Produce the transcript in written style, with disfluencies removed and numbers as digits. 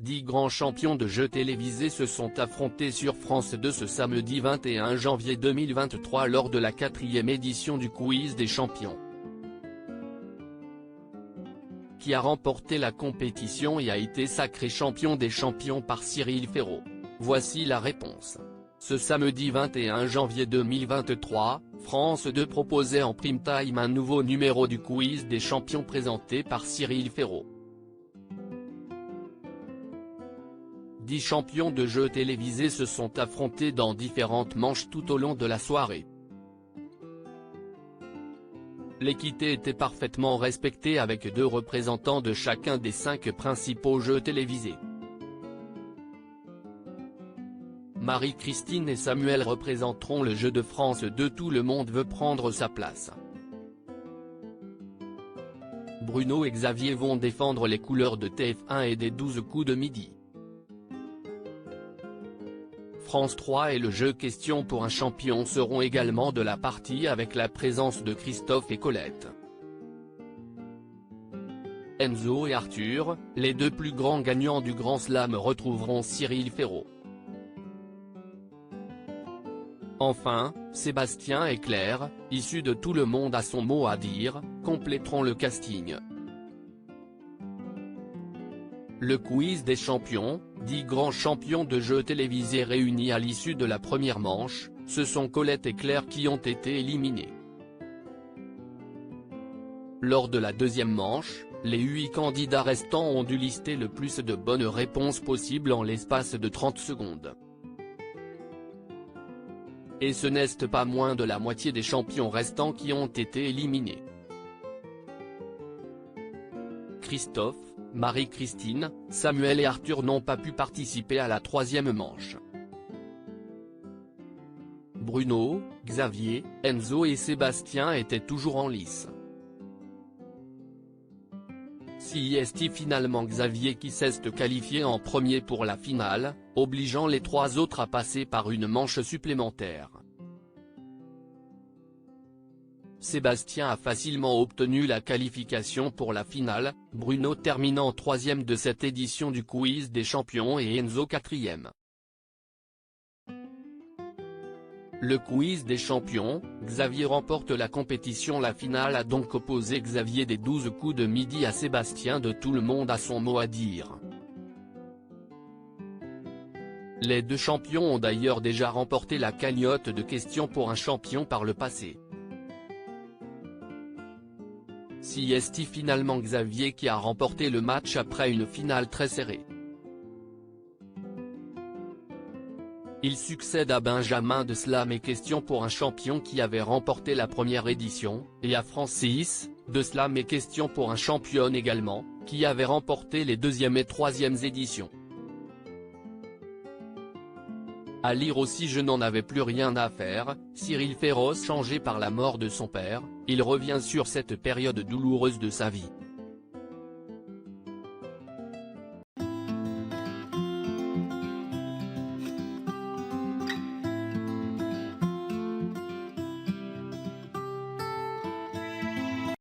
10 grands champions de jeux télévisés se sont affrontés sur France 2 ce samedi 21 janvier 2023 lors de la 4e édition du Quiz des champions. Qui a remporté la compétition et a été sacré champion des champions par Cyril Ferraud? Voici la réponse. Ce samedi 21 janvier 2023, France 2 proposait en prime time un nouveau numéro du Quiz des champions présenté par Cyril Ferraud. 10 champions de jeux télévisés se sont affrontés dans différentes manches tout au long de la soirée. L'équité était parfaitement respectée avec 2 représentants de chacun des 5 principaux jeux télévisés. Marie-Christine et Samuel représenteront le jeu de France 2 Tout le monde veut prendre sa place. Bruno et Xavier vont défendre les couleurs de TF1 et des 12 coups de midi. France 3 et le jeu Question pour un champion seront également de la partie avec la présence de Christophe et Colette. Enzo et Arthur, les 2 plus grands gagnants du Grand Slam, retrouveront Cyril Ferraud. Enfin, Sébastien et Claire, issus de Tout le monde a son mot à dire, compléteront le casting. Le Quiz des champions, 10 grands champions de jeux télévisés réunis à l'issue de la première manche, ce sont Colette et Claire qui ont été éliminés. Lors de la deuxième manche, les 8 candidats restants ont dû lister le plus de bonnes réponses possibles en l'espace de 30 secondes. Et ce n'est pas moins de la moitié des champions restants qui ont été éliminés. Christophe, Marie-Christine, Samuel et Arthur n'ont pas pu participer à la 3e manche. Bruno, Xavier, Enzo et Sébastien étaient toujours en lice. C'est finalement Xavier qui s'est qualifié en premier pour la finale, obligeant les 3 autres à passer par une manche supplémentaire. Sébastien a facilement obtenu la qualification pour la finale, Bruno terminant 3e de cette édition du Quiz des champions et Enzo 4e. Le Quiz des champions, Xavier remporte la compétition. La finale a donc opposé Xavier des 12 coups de midi à Sébastien de Tout le monde a son mot à dire. Les 2 champions ont d'ailleurs déjà remporté la cagnotte de questions pour un champion par le passé. C'est finalement Xavier qui a remporté le match après une finale très serrée. Il succède à Benjamin de Slam et Question pour un champion qui avait remporté la première édition, et à Francis, de Slam et Question pour un champion également, qui avait remporté les 2e et 3e éditions. À lire aussi Je n'en avais plus rien à faire, Cyril Ferraud changé par la mort de son père, il revient sur cette période douloureuse de sa vie.